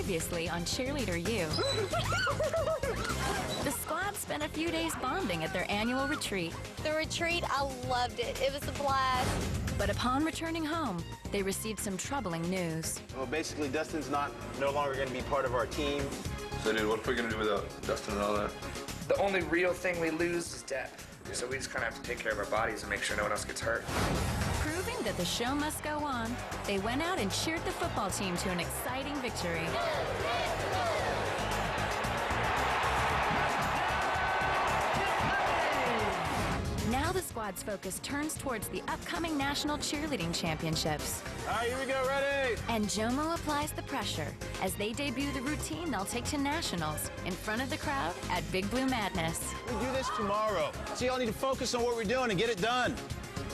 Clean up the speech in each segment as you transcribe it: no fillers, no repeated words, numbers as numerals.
Previously on Cheerleader U, the squad spent a few days bonding at their annual retreat. The retreat, I loved it. It was a blast. But upon returning home, they received some troubling news. Well, basically, Dustin's no longer going to be part of our team. So, dude, what are we going to do without Dustin and all that? The only real thing we lose is depth. So we just kind of have to take care of our bodies and make sure no one else gets hurt. Proving that the show must go on, they went out and cheered the football team to an exciting victory. Now the squad's focus turns towards the upcoming National Cheerleading Championships. All right, here we go, ready? And Jomo applies the pressure as they debut the routine they'll take to Nationals in front of the crowd at Big Blue Madness. We do this tomorrow. So y'all need to focus on what we're doing and get it done.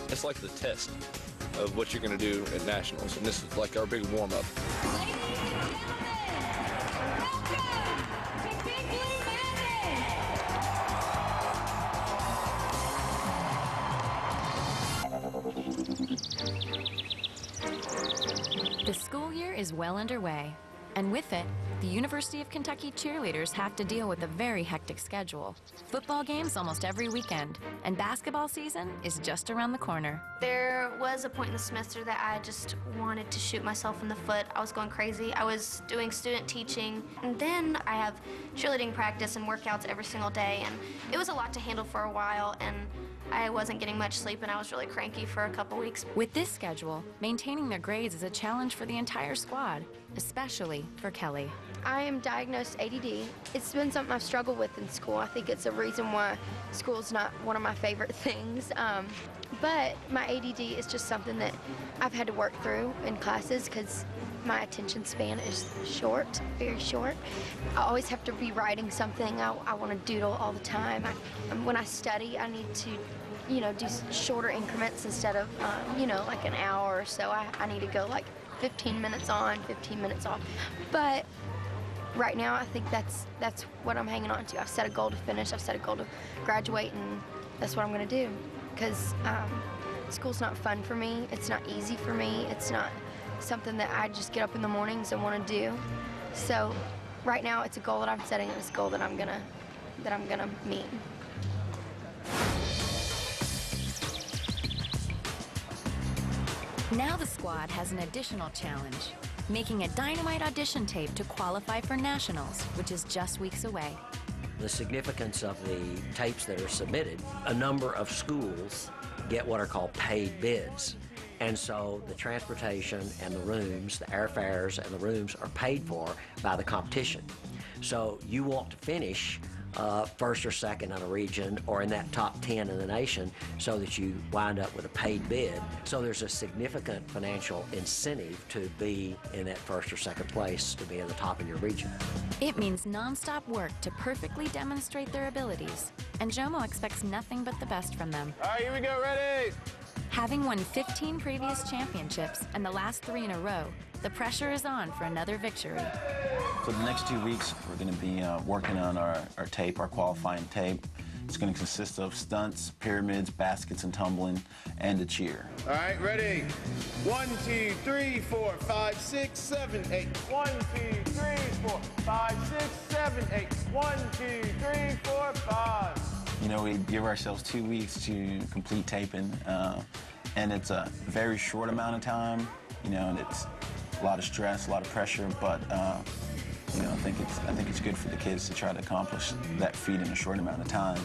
It's like the test of what you're going to do at Nationals, and this is like our big warm-up. Ladies and gentlemen, welcome to Big Blue Madness! The school year is well underway, and with it, the University of Kentucky cheerleaders have to deal with a very hectic schedule. Football games almost every weekend, and basketball season is just around the corner. There was a point in the semester that I just wanted to shoot myself in the foot. I was going crazy. I was doing student teaching, and then I have cheerleading practice and workouts every single day, and it was a lot to handle for a while, and I wasn't getting much sleep, and I was really cranky for a couple weeks. With this schedule, maintaining their grades is a challenge for the entire squad, especially for Kelly. I am diagnosed ADD. It's been something I've struggled with in school. I think it's a reason why school's not one of my favorite things. But my ADD is just something that I've had to work through in classes because my attention span is short, very short. I always have to be writing something. I want to doodle all the time. When I study, I need to, do shorter increments instead of, like an hour or so. I need to go like 15 minutes on, 15 minutes off. But right now, I think that's what I'm hanging on to. I've set a goal to finish. I've set a goal to graduate, and that's what I'm going to do. Because school's not fun for me. It's not easy for me. It's not something that I just get up in the mornings and want to do. So right now, it's a goal that I'm setting, and it's a goal that I'm gonna meet. Now the squad has an additional challenge, making a dynamite audition tape to qualify for Nationals, which is just weeks away. The significance of the tapes that are submitted, a number of schools get what are called paid bids. And so the transportation and the rooms, the airfares and the rooms are paid for by the competition. So you want to finish first or second in a region or in that top 10 in the nation so that you wind up with a paid bid. So there's a significant financial incentive to be in that first or second place, to be in the top in your region. It means nonstop work to perfectly demonstrate their abilities, and Jomo expects nothing but the best from them. All right, here we go, ready? Having won 15 previous championships and the last 3 in a row, the pressure is on for another victory. For the next 2 weeks, we're going to be working on our tape, our qualifying tape. It's going to consist of stunts, pyramids, baskets and tumbling, and a cheer. All right, ready? 1, 2, 3, 4, 5, 6, 7, 8. 1, 2, 3, 4, 5, 6, 7, 8. 1, 2, 3, 4, 5. We give ourselves 2 weeks to complete taping, and it's a very short amount of time. And it's a lot of stress, a lot of pressure, but I think it's good for the kids to try to accomplish that feat in a short amount of time.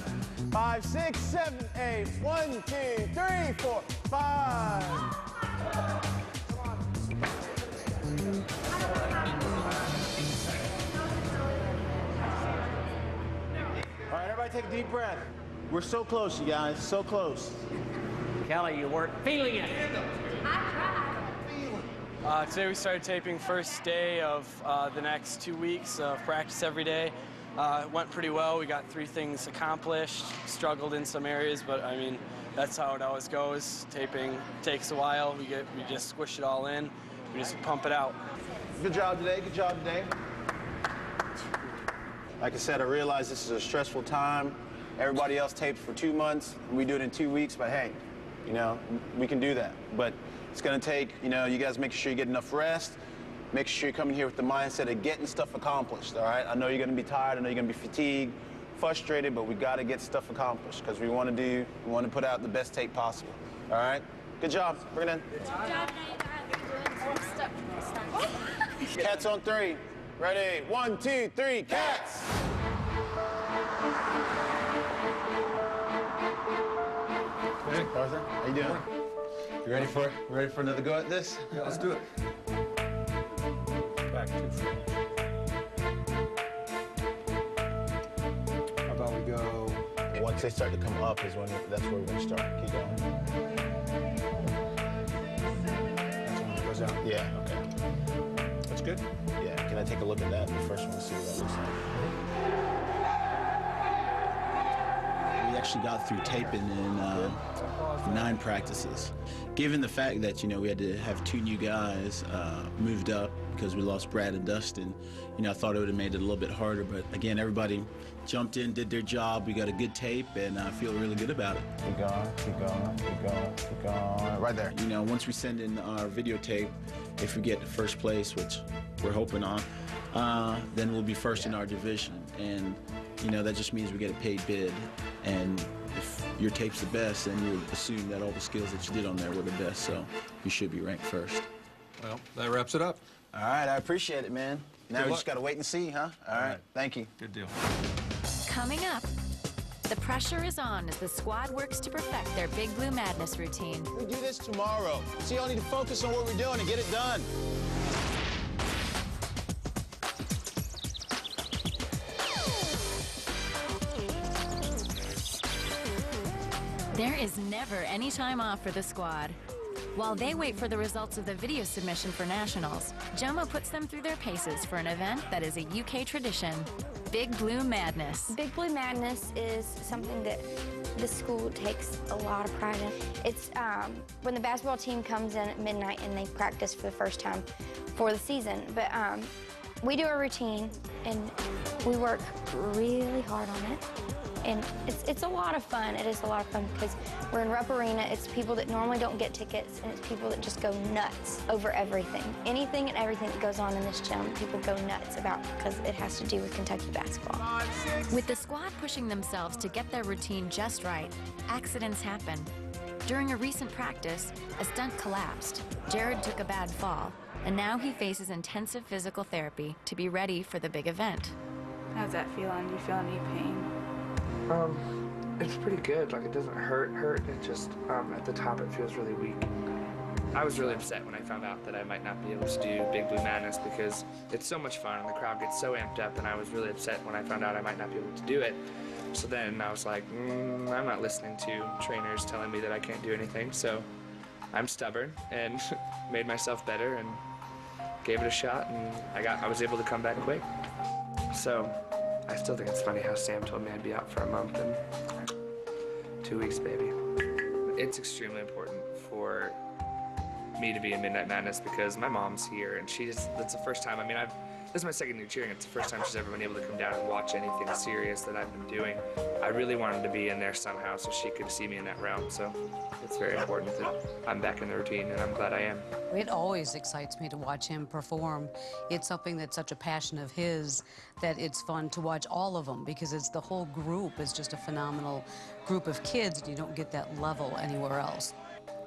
5, 6, 7, 8. 1, 2, 3, 4, 5. All right, everybody take a deep breath. We're so close, you guys, so close. Kelly, you weren't feeling it. Today we started taping first day of the next 2 weeks of practice every day. It went pretty well. We got 3 things accomplished, struggled in some areas, but I mean, that's how it always goes. Taping takes a while. We just squish it all in. We just pump it out. Good job today, good job today. Like I said, I realize this is a stressful time. Everybody else tapes for 2 months, and we do it in 2 weeks, but hey, we can do that. But it's gonna take, you guys making sure you get enough rest, Make sure you're coming here with the mindset of getting stuff accomplished, all right? I know you're gonna be tired, I know you're gonna be fatigued, frustrated, but we gotta get stuff accomplished because we want to put out the best tape possible, all right? Good job, bring it in. Good job, Cats on 3. Ready? 1, 2, 3, cats! Hey, Arthur, how you doing? You ready for another go at this? Yeah, let's do it. Back to front. How about we go? Once they start to come up is when that's where we're gonna start. Keep going. That's when it goes out. Yeah. Okay. That's good. Yeah. Can I take a look at that? The first one to see what that looks like. We actually got through taping in 9 practices. Given the fact that, you know, we had to have 2 new guys moved up because we lost Brad and Dustin, you know, I thought it would have made it a little bit harder. But again, everybody jumped in, did their job. We got a good tape, and I feel really good about it. Keep going, keep going, keep going, keep going. Right there. You know, once we send in our videotape, if we get to first place, which we're hoping on, then we'll be first in our division. And, you know, that just means we get a paid bid. And if your tape's the best, then you assume that all the skills that you did on there were the best, so you should be ranked first. Well, that wraps it up. All right, I appreciate it, man. Now Good we luck. just gotta wait and see, huh? All right, thank you. Good deal. Coming up, the pressure is on as the squad works to perfect their Big Blue Madness routine. We do this tomorrow. So y'all need to focus on what we're doing and get it done. There is never any time off for the squad. While they wait for the results of the video submission for nationals, Jomo puts them through their paces for an event that is a UK tradition, Big Blue Madness. Big Blue Madness is something that the school takes a lot of pride in. It's when the basketball team comes in at midnight and they practice for the first time for the season. But we do a routine and we work really hard on it. And it's a lot of fun. It is a lot of fun because we're in Rupp Arena. It's people that normally don't get tickets, and it's people that just go nuts over everything. Anything and everything that goes on in this gym, people go nuts about because it has to do with Kentucky basketball. With the squad pushing themselves to get their routine just right, accidents happen. During a recent practice, a stunt collapsed. Jared took a bad fall, and now he faces intensive physical therapy to be ready for the big event. How's that feeling? Do you feel any pain? It's pretty good. Like, it doesn't hurt. It just, at the top, it feels really weak. I was really upset when I found out that I might not be able to do Big Blue Madness because it's so much fun and the crowd gets so amped up, and I was really upset when I found out I might not be able to do it. So then I was like, I'm not listening to trainers telling me that I can't do anything, so I'm stubborn and made myself better and gave it a shot, and I was able to come back quick. So I still think it's funny how Sam told me I'd be out for a month and 2 weeks, baby. It's extremely important for me to be in Midnight Madness because my mom's here and that's the first time, this is my second year cheering. It's the first time she's ever been able to come down and watch anything serious that I've been doing. I really wanted to be in there somehow so she could see me in that realm. So it's very important that I'm back in the routine, and I'm glad I am. It always excites me to watch him perform. It's something that's such a passion of his that it's fun to watch all of them because the whole group is just a phenomenal group of kids, and you don't get that level anywhere else.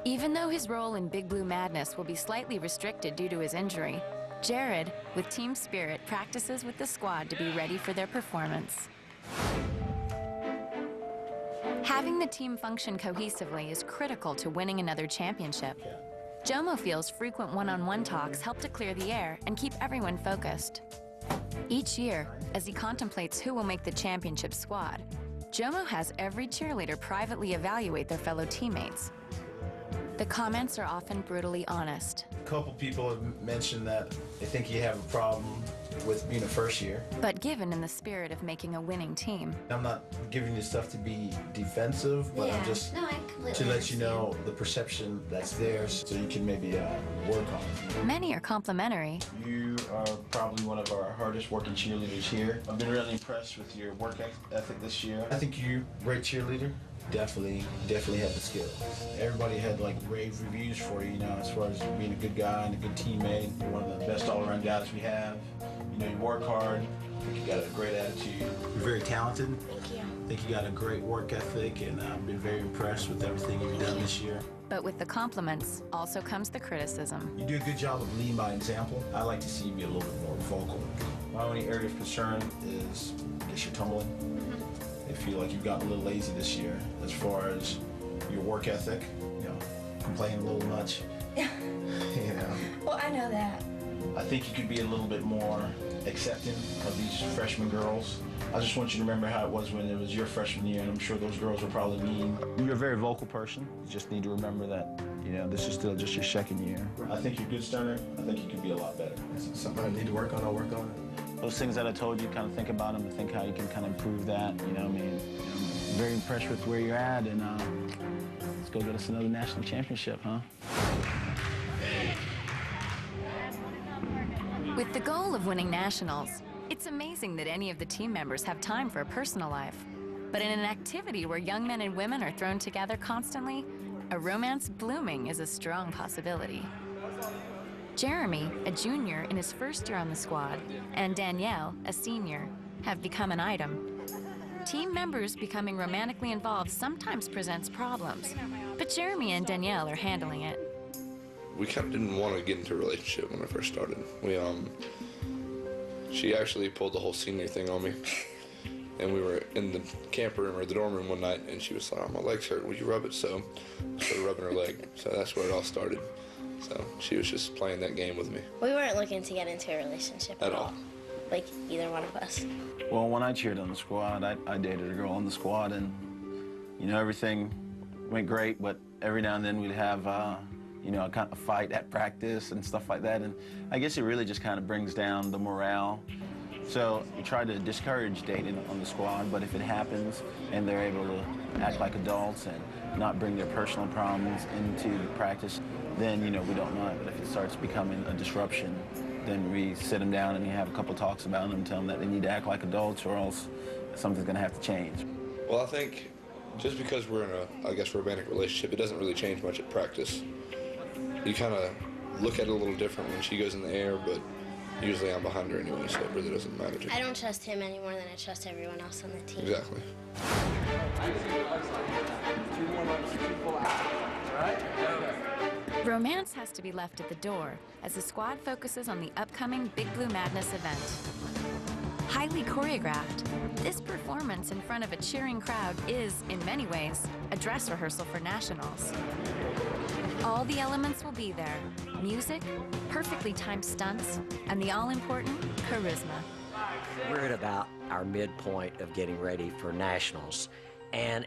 Even though his role in Big Blue Madness will be slightly restricted due to his injury, Jared, with team spirit, practices with the squad to be ready for their performance. Having the team function cohesively is critical to winning another championship. Jomo feels frequent one-on-one talks help to clear the air and keep everyone focused. Each year, as he contemplates who will make the championship squad, Jomo has every cheerleader privately evaluate their fellow teammates. The comments are often brutally honest. A couple people have mentioned that they think you have a problem with being a first year. But given in the spirit of making a winning team. I'm not giving you stuff to be defensive, but I'm just to let you know the perception that's there so you can maybe work on it. Many are complimentary. You are probably one of our hardest working cheerleaders here. I've been really impressed with your work ethic this year. I think you're a great cheerleader. definitely had the skills. Everybody had like rave reviews for you, as far as being a good guy and a good teammate. You're one of the best all-around guys we have. You work hard. I think you got a great attitude. You're very talented. Thank you. I think you got a great work ethic, and I've been very impressed with everything you've done this year. But with the compliments also comes the criticism. You do a good job of leading by example. I like to see you be a little bit more vocal. My only area of concern is, I guess, you're tumbling. I feel like you've gotten a little lazy this year as far as your work ethic. Complaining a little much. Well, I know that. I think you could be a little bit more accepting of these freshman girls. I just want you to remember how it was when it was your freshman year, and I'm sure those girls were probably mean. You're a very vocal person. You just need to remember that, this is still just your second year. I think you're good, Sterner. I think you could be a lot better. It's something I need to work on, I'll work on it. Those things that I told you, kind of think about them and think how you can kind of improve that. I'm very impressed with where you're at, and let's go get us another national championship, huh? With the goal of winning nationals, it's amazing that any of the team members have time for a personal life. But in an activity where young men and women are thrown together constantly, a romance blooming is a strong possibility. Jeremy, a junior in his first year on the squad, and Danielle, a senior, have become an item. Team members becoming romantically involved sometimes presents problems, but Jeremy and Danielle are handling it. We kind of didn't want to get into a relationship when I first started. She actually pulled the whole senior thing on me. And we were in the camper room or the dorm room one night, and she was like, "Oh, my leg's hurt, will you rub it?" So I started rubbing her leg. So that's where it all started. So she was just playing that game with me. We weren't looking to get into a relationship at all. Like either one of us. Well, when I cheered on the squad, I dated a girl on the squad, and everything went great, but every now and then we'd have a kind of fight at practice and stuff like that, and I guess it really just kind of brings down the morale. So we try to discourage dating on the squad, but if it happens and they're able to act like adults and not bring their personal problems into the practice, then we don't mind. But if it starts becoming a disruption, then we sit them down and we have a couple talks about them, tell them that they need to act like adults or else something's going to have to change. Well, I think just because we're in a, romantic relationship, it doesn't really change much at practice. You kind of look at it a little different when she goes in the air, but usually I'm behind her anyway, so it really doesn't matter to me. I don't trust him any more than I trust everyone else on the team. Exactly. Romance has to be left at the door as the squad focuses on the upcoming Big Blue Madness event. Highly choreographed, this performance in front of a cheering crowd is, in many ways, a dress rehearsal for nationals. All the elements will be there: music, perfectly timed stunts, and the all-important charisma. We're at about our midpoint of getting ready for nationals. And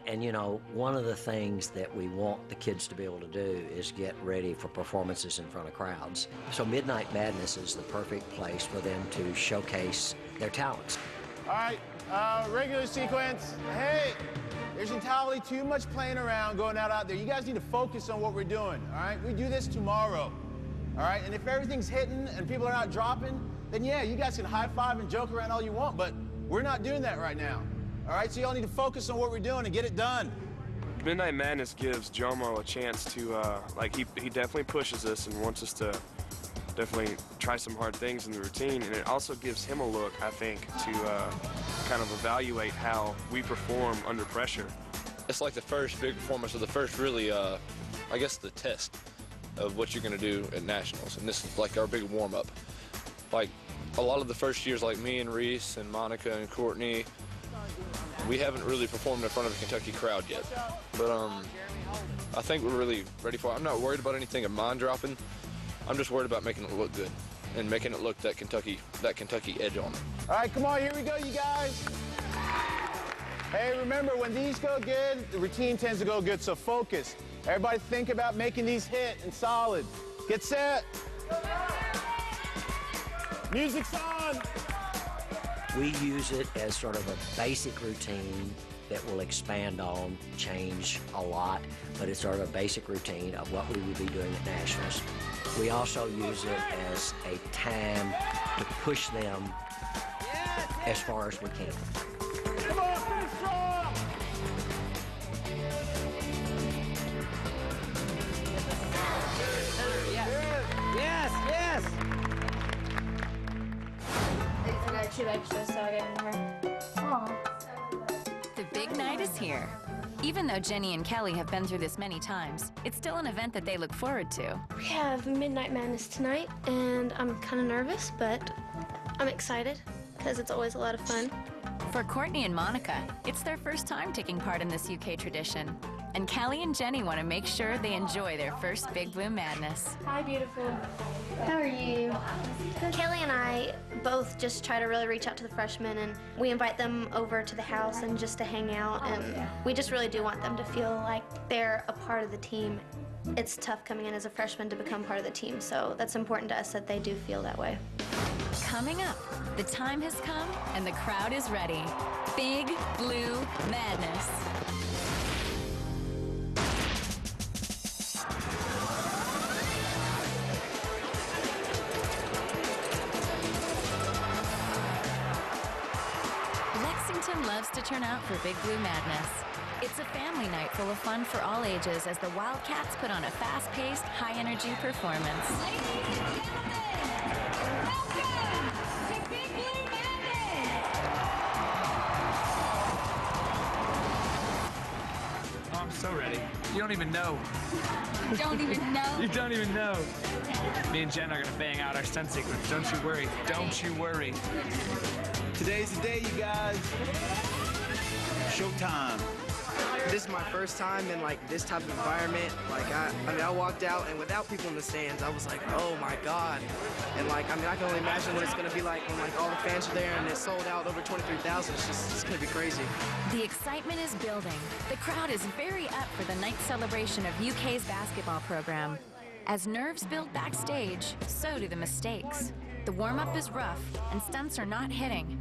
one of the things that we want the kids to be able to do is get ready for performances in front of crowds. So Midnight Madness is the perfect place for them to showcase their talents. All right, regular sequence. Hey, there's entirely too much playing around going out there. You guys need to focus on what we're doing, all right? We do this tomorrow, all right? And if everything's hitting and people are not dropping, then yeah, you guys can high-five and joke around all you want, but we're not doing that right now. All right, so y'all need to focus on what we're doing and get it done. Midnight Madness gives Jomo a chance to, he definitely pushes us and wants us to definitely try some hard things in the routine, and it also gives him a look, I think, to kind of evaluate how we perform under pressure. It's like the first big performance, or the first really, the test of what you're going to do at nationals, and this is like our big warm-up. Like, a lot of the first years, like me and Reese and Monica and Courtney, we haven't really performed in front of a Kentucky crowd yet, but I think we're really ready for it. I'm not worried about anything of mine dropping. I'm just worried about making it look good and making it look that Kentucky edge on it. All right, come on, here we go, you guys. Hey, remember, when these go good, the routine tends to go good, so focus. Everybody think about making these hit and solid. Get set. Music's on. We use it as sort of a basic routine that will expand on, change a lot, but it's sort of a basic routine of what we will be doing at nationals. We also use it as a time to push them as far as we can. Come on, finish strong. 2 extras, so I gave them to her. Aw. The big night is here. Even though Jenny and Kelly have been through this many times, it's still an event that they look forward to. We have Midnight Madness tonight, and I'm kind of nervous, but I'm excited because it's always a lot of fun. For Courtney and Monica, it's their first time taking part in this UK tradition. And Kelly and Jenny want to make sure they enjoy their first Big Blue Madness. Hi, beautiful. How are you? Kelly and I both just try to really reach out to the freshmen, and we invite them over to the house and just to hang out, and we just really do want them to feel like they're a part of the team. It's tough coming in as a freshman to become part of the team, so that's important to us that they do feel that way. Coming up, the time has come and the crowd is ready. Big Blue Madness. Lexington loves to turn out for Big Blue Madness. It's a family night full of fun for all ages as the Wildcats put on a fast-paced, high-energy performance. Ladies and gentlemen, welcome to Big Blue Madness. Oh, I'm so ready. You don't even know. Don't even know? You don't even know. Me and Jen are gonna bang out our stunt sequence. Don't you worry. Don't you worry. Today's the day, you guys. Showtime. This is my first time in like this type of environment. Like I mean, I walked out and without people in the stands, I was like, oh my God. And like, I mean, I can only imagine what it's gonna be like when like all the fans are there and it's sold out over 23,000. It's gonna be crazy. The excitement is building. The crowd is very up for the ninth celebration of UK's basketball program. As nerves build backstage, so do the mistakes. The warm-up is rough and stunts are not hitting.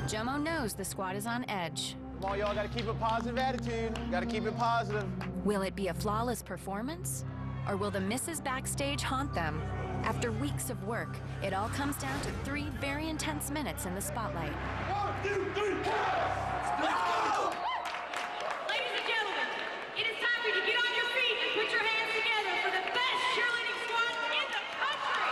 Jomo knows the squad is on edge. Come on, y'all, gotta keep a positive attitude. Gotta keep it positive. Will it be a flawless performance? Or will the misses backstage haunt them? After weeks of work, it all comes down to 3 very intense minutes in the spotlight. 1, 2, 3, let's go! Ladies and gentlemen, it is time for you to get on your feet and put your hands together for the best cheerleading squad in the country!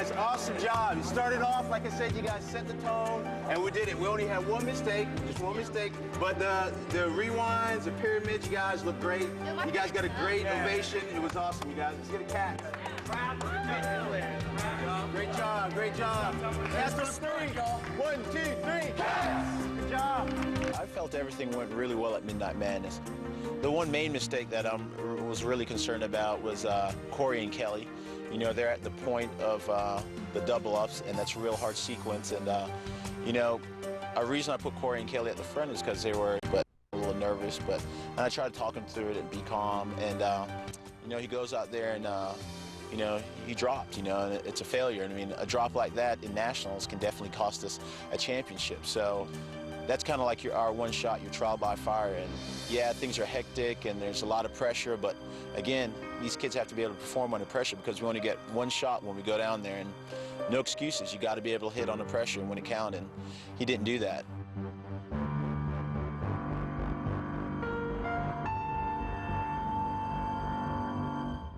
guys, awesome job. You started off, like I said, you guys set the tone, and we did it. We only had one mistake, just one mistake, but the rewinds, the pyramids, you guys look great. You guys got a great ovation. It was awesome, you guys. Let's get a cat. Great job, great job. Last on three. 1, 2, 3, cats. Good job. I felt everything went really well at Midnight Madness. The one main mistake that I was really concerned about was Corey and Kelly. You know, they're at the point of the double ups, and that's a real hard sequence. And, you know, a reason I put Corey and Kelly at the front is because they were a little nervous, and I tried to talk him through it and be calm. And, you know, he goes out there and, you know, he dropped, you know, and it's a failure. And I mean, a drop like that in nationals can definitely cost us a championship. So that's kind of like our one shot, your trial by fire. And yeah, things are hectic and there's a lot of pressure, but again, these kids have to be able to perform under pressure because we only get one shot when we go down there, and no excuses. You got to be able to hit under pressure when it counted, and he didn't do that.